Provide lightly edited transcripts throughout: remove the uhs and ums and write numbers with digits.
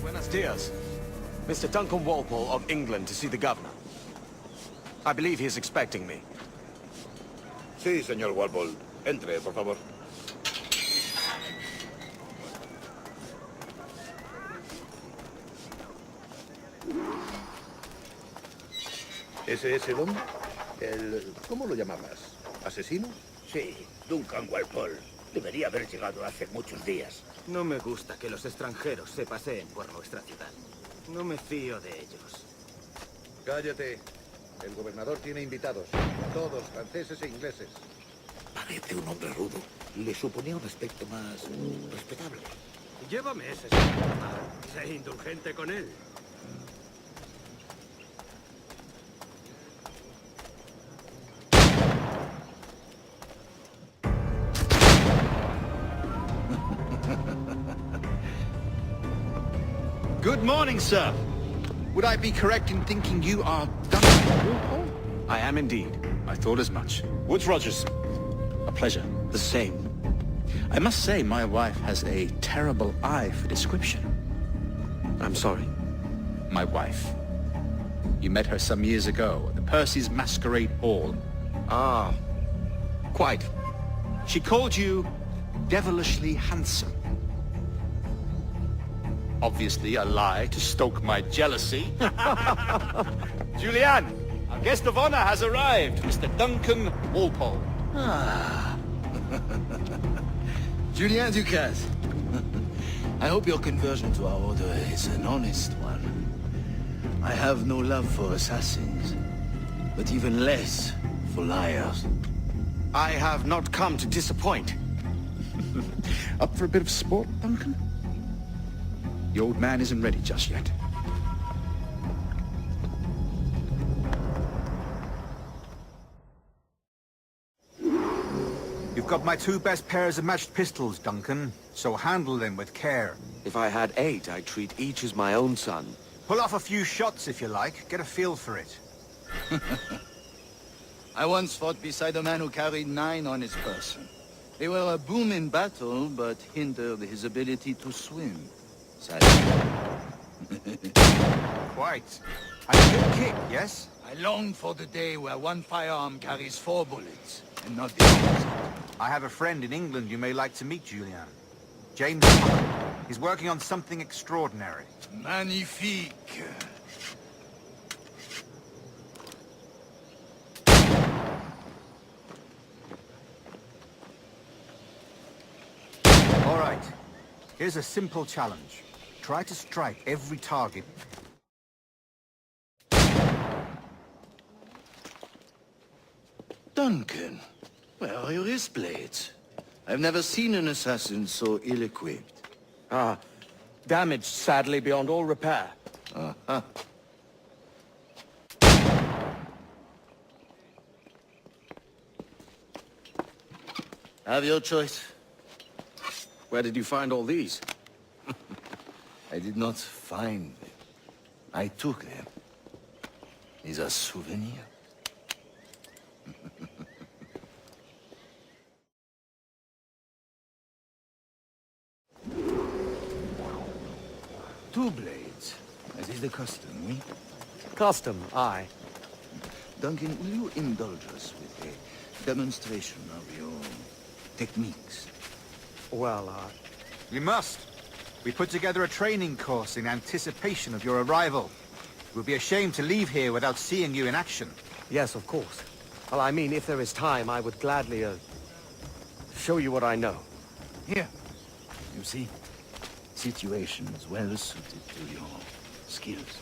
Buenos dias. Mr. Duncan Walpole of England to see the governor. I believe he is expecting me. Sí, señor Walpole. Entre, por favor. ¿Ese es el hombre? ¿Cómo lo llamabas? ¿Asesino? Sí, Duncan Walpole. Debería haber llegado hace muchos días. No me gusta que los extranjeros se paseen por nuestra ciudad. No me fío de ellos. Cállate. El gobernador tiene invitados. Todos franceses e ingleses. Parece un hombre rudo. Le suponía un aspecto más respetable. Llévame ese señor. Sé indulgente con él. Good morning, sir. Would I be correct in thinking you are Duncan Walpole? I am indeed. I thought as much. Woods Rogers. A pleasure. The same. I must say, my wife has a terrible eye for description. I'm sorry. My wife. You met her some years ago at the Percy's Masquerade Ball. Ah, quite. She called you devilishly handsome. Obviously a lie to stoke my jealousy. Julianne, our guest of honor has arrived, Mr. Duncan Walpole. Ah. Julien Ducasse. I hope your conversion to our order is an honest one. I have no love for assassins, but even less for liars. I have not come to disappoint. Up for a bit of sport, Duncan? The old man isn't ready just yet. You've got my two best pairs of matched pistols, Duncan, so handle them with care. If I had 8, I'd treat each as my own son. Pull off a few shots if you like, get a feel for it. I once fought beside a man who carried 9 on his person. They were a boom in battle, but hindered his ability to swim. Sadly. Quite. And a good kick, yes? I long for the day where one firearm carries 4 bullets, and not the opposite. I have a friend in England you may like to meet, Julian. James Tucker. He's working on something extraordinary. Magnifique. All right. Here's a simple challenge. Try to strike every target. Duncan, where are your wrist blades? I've never seen an assassin so ill-equipped. Ah, damaged sadly beyond all repair. Uh-huh. Have your choice. Where did you find all these? I did not find them. I took them. These are souvenirs. Two blades, as is the custom, oui? Custom, aye. Duncan, will you indulge us with a demonstration of your techniques? Well, You must. We put together a training course in anticipation of your arrival. It would be a shame to leave here without seeing you in action. yes, of course. Well, I mean, if there is time, I would gladly, show you what I know. Here. You see? Situations well suited to your skills.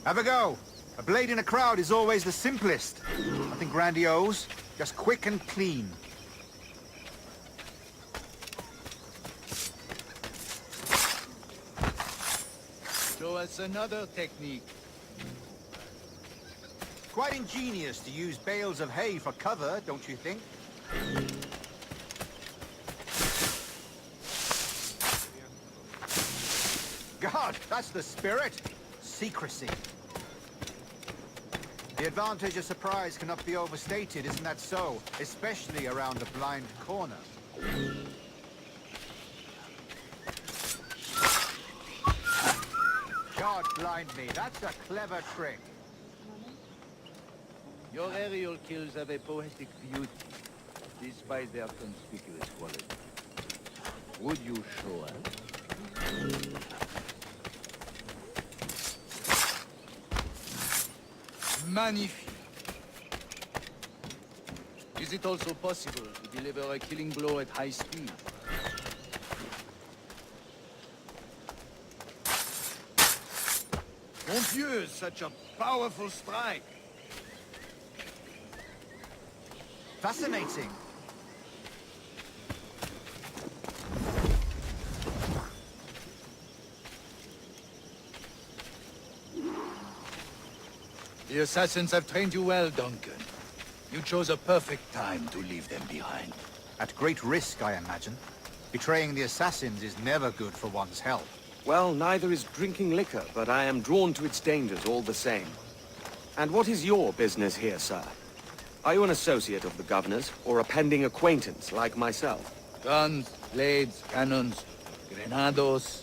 Have a go. A blade in a crowd is always the simplest. Nothing grandiose, just quick and clean. Show us another technique. Quite ingenious to use bales of hay for cover, don't you think? God, that's the spirit! Secrecy. The advantage of surprise cannot be overstated, isn't that so? Especially around a blind corner. God blind me, that's a clever trick. Your aerial kills have a poetic beauty, despite their conspicuous quality. Would you show us? Magnifique. Is it also possible to deliver a killing blow at high speed? Mon Dieu, such a powerful strike! Fascinating. The assassins have trained you well, Duncan. You chose a perfect time to leave them behind. At great risk, I imagine. Betraying the assassins is never good for one's health. Well, neither is drinking liquor, but I am drawn to its dangers all the same. And what is your business here, sir? Are you an associate of the governor's, or a pending acquaintance like myself? Guns, blades, cannons, grenados.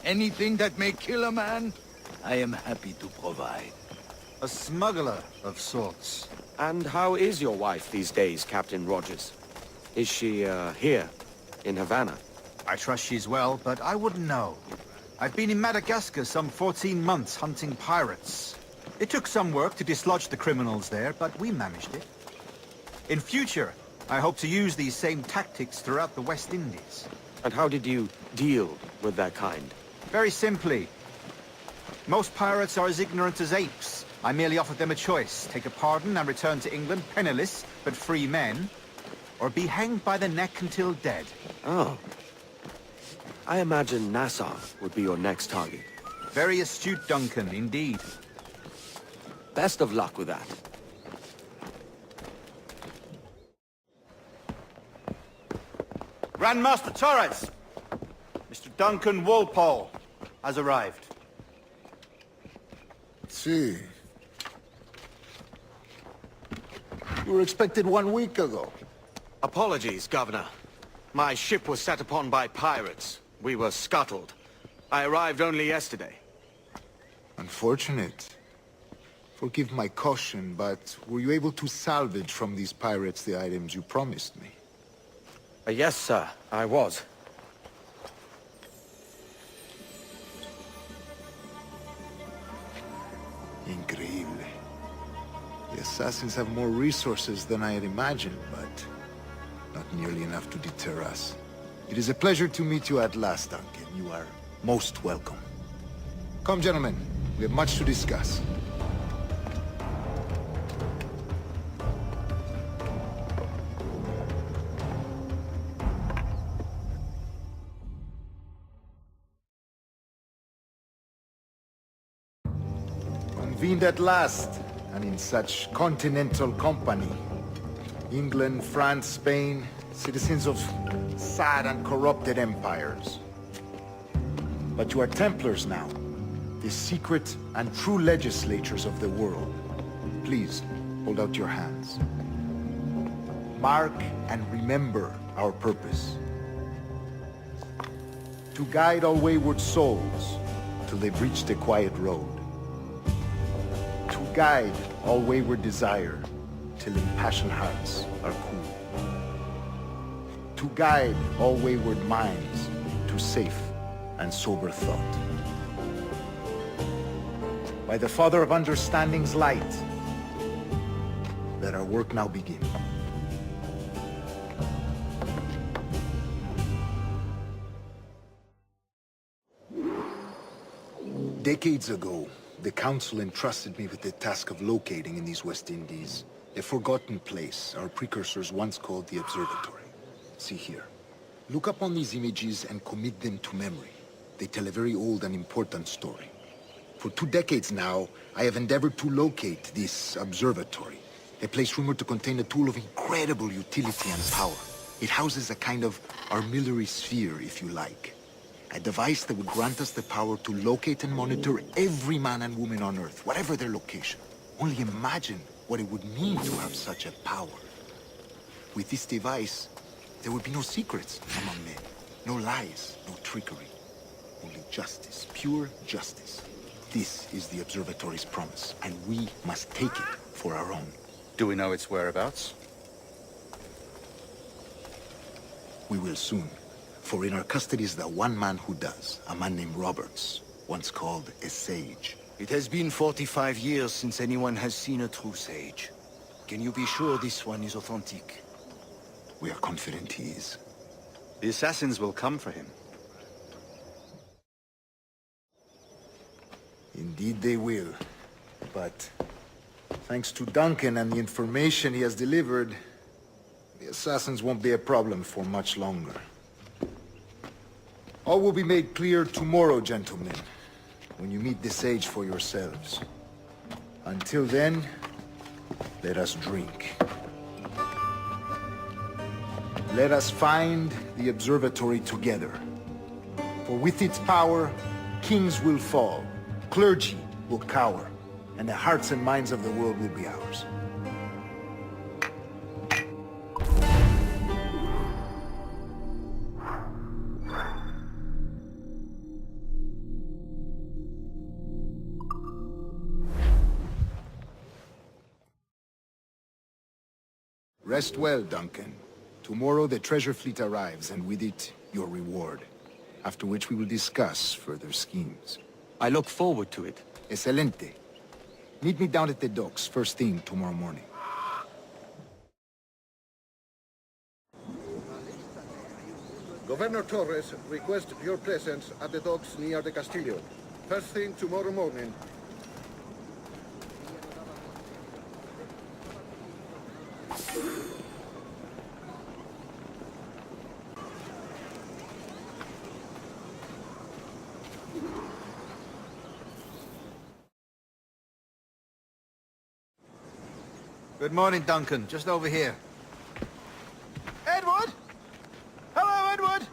Anything that may kill a man, I am happy to provide. A smuggler of sorts. And how is your wife these days, Captain Rogers? Is she, here, in Havana? I trust she's well, but I wouldn't know. I've been in Madagascar some 14 months hunting pirates. It took some work to dislodge the criminals there, but we managed it. In future, I hope to use these same tactics throughout the West Indies. And how did you deal with that kind? Very simply. Most pirates are as ignorant as apes. I merely offered them a choice. Take a pardon and return to England penniless, but free men, or be hanged by the neck until dead. Oh. I imagine Nassau would be your next target. Very astute, Duncan, indeed. Best of luck with that. Grandmaster Torres! Mr. Duncan Walpole has arrived. See. You were expected 1 week ago. Apologies, Governor. My ship was set upon by pirates. We were scuttled. I arrived only yesterday. Unfortunate. Forgive my caution, but were you able to salvage from these pirates the items you promised me? Yes, sir, I was. Increíble. The assassins have more resources than I had imagined, but not nearly enough to deter us. It is a pleasure to meet you at last, Duncan. You are most welcome. Come, gentlemen. We have much to discuss. Convened at last, and in such continental company. England, France, Spain, citizens of sad and corrupted empires. But you are Templars now, the secret and true legislators of the world. Please, hold out your hands. Mark and remember our purpose. To guide all wayward souls till they've reached the quiet road. To guide all wayward desire till impassioned hearts are cool. To guide all wayward minds to safe and sober thought. By the Father of Understanding's light, let our work now begin. Decades ago, the Council entrusted me with the task of locating in these West Indies a forgotten place our precursors once called the Observatory. See here. Look upon these images and commit them to memory. They tell a very old and important story. For 2 decades now, I have endeavored to locate this observatory, A place rumored to contain a tool of incredible utility and power. It houses a kind of armillary sphere, if you like. A device that would grant us the power to locate and monitor every man and woman on Earth, whatever their location. Only imagine what it would mean to have such a power. With this device, there would be no secrets among men. No lies, no trickery. Only justice, pure justice. This is the Observatory's promise, and we must take it for our own. Do we know its whereabouts? We will soon. For in our custody is the one man who does, a man named Roberts, once called a sage. It has been 45 years since anyone has seen a true sage. Can you be sure this one is authentic? We are confident he is. The assassins will come for him. Indeed they will. But thanks to Duncan and the information he has delivered, the assassins won't be a problem for much longer. All will be made clear tomorrow, gentlemen, when you meet the sage for yourselves. Until then, let us drink. Let us find the observatory together. For with its power, kings will fall, clergy will cower, and the hearts and minds of the world will be ours. Rest well, Duncan. Tomorrow the treasure fleet arrives, and with it, your reward. After which we will discuss further schemes. I look forward to it. Excelente. Meet me down at the docks, first thing tomorrow morning. Governor Torres requests your presence at the docks near the Castillo. First thing tomorrow morning. Good morning, Duncan. Just over here. Edward? Hello, Edward!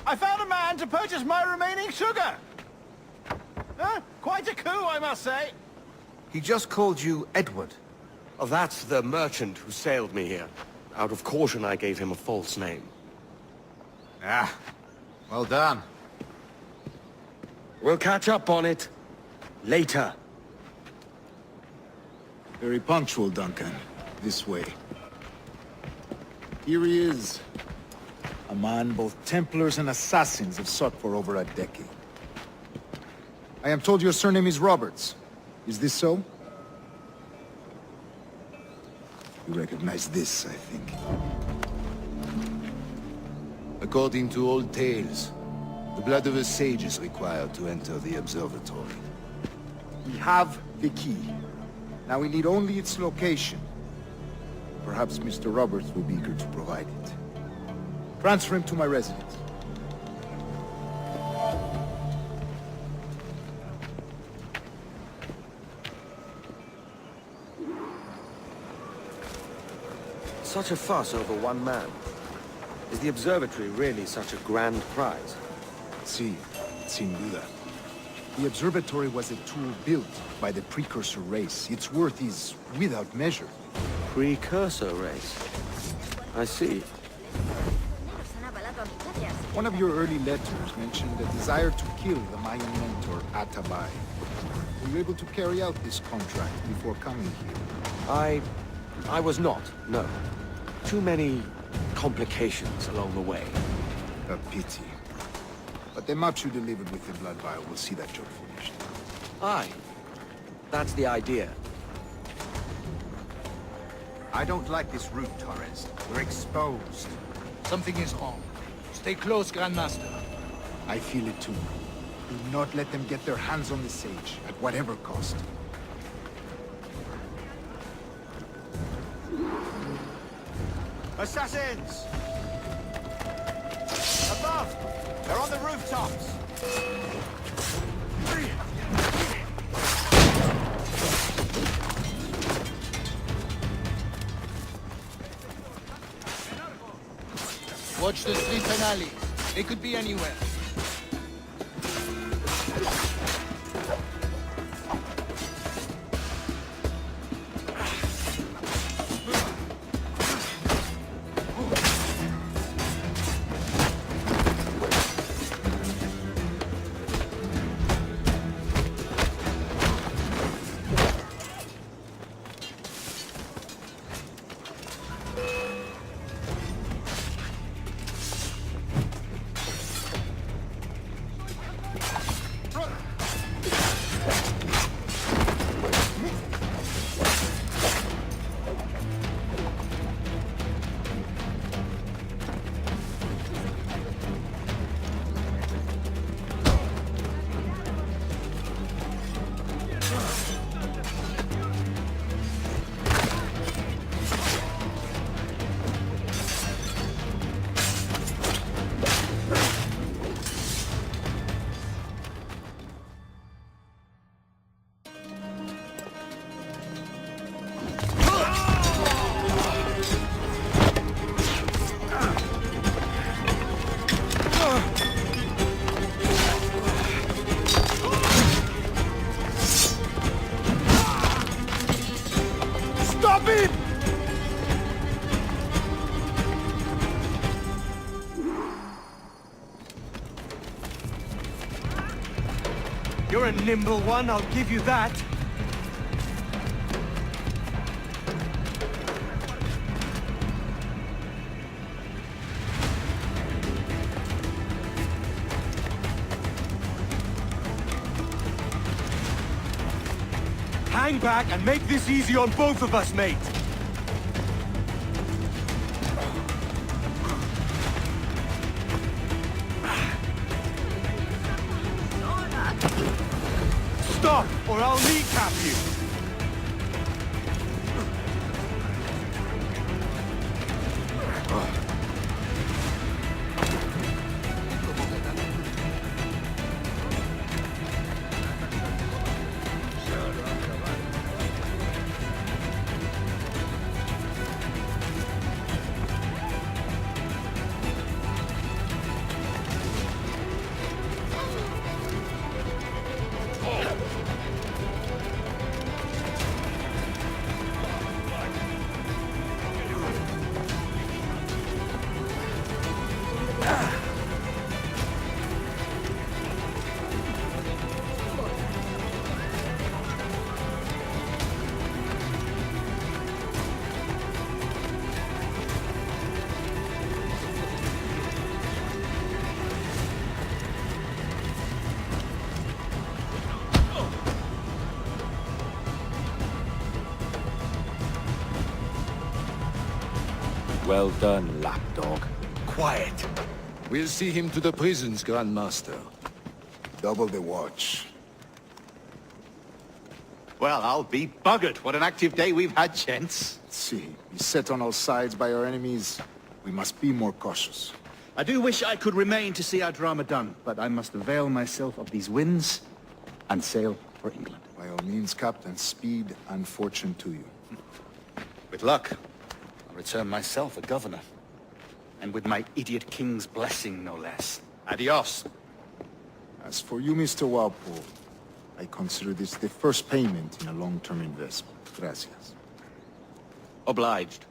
I found a man to purchase my remaining sugar! Huh? Quite a coup, I must say. He just called you Edward. Oh, that's the merchant who sailed me here. Out of caution, I gave him a false name. Ah, well done. We'll catch up on it later. Very punctual, Duncan. This way. Here he is. A man both Templars and assassins have sought for over a decade. I am told your surname is Roberts. Is this so? You recognize this, I think. According to old tales, the blood of a sage is required to enter the observatory. We have the key. Now we need only its location. Perhaps Mr. Roberts will be eager to provide it. Transfer him to my residence. Such a fuss over one man. Is the observatory really such a grand prize? Sí, sin duda. The observatory was a tool built by the precursor race. Its worth is without measure. Precursor race. I see. One of your early letters mentioned a desire to kill the Mayan mentor, Atabay. Were you able to carry out this contract before coming here? I was not, no. Too many complications along the way. A pity. But the maps you delivered with the blood vial will see that job finished. Aye. That's the idea. I don't like this route, Torres. We're exposed. Something is wrong. Stay close, Grandmaster. I feel it too. Do not let them get their hands on the sage, at whatever cost. Assassins! Above! They're on the rooftops! Watch the streets and alleys. They could be anywhere. You're a nimble one, I'll give you that. Hang back and make this easy on both of us, mate. Stop, or I'll kneecap you! Well done, lapdog. Quiet. We'll see him to the prisons, Grandmaster. Double the watch. Well, I'll be buggered. What an active day we've had, gents. See, beset on all sides by our enemies, we must be more cautious. I do wish I could remain to see our drama done, but I must avail myself of these winds and sail for England. By all means, Captain, speed and fortune to you. With luck, I'll return myself a governor. And with my idiot king's blessing, no less. Adios. As for you, Mr. Walpole, I consider this the first payment in a long-term investment. Gracias. Obliged.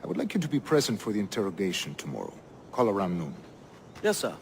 I would like you to be present for the interrogation tomorrow. Call around noon. Yes, sir.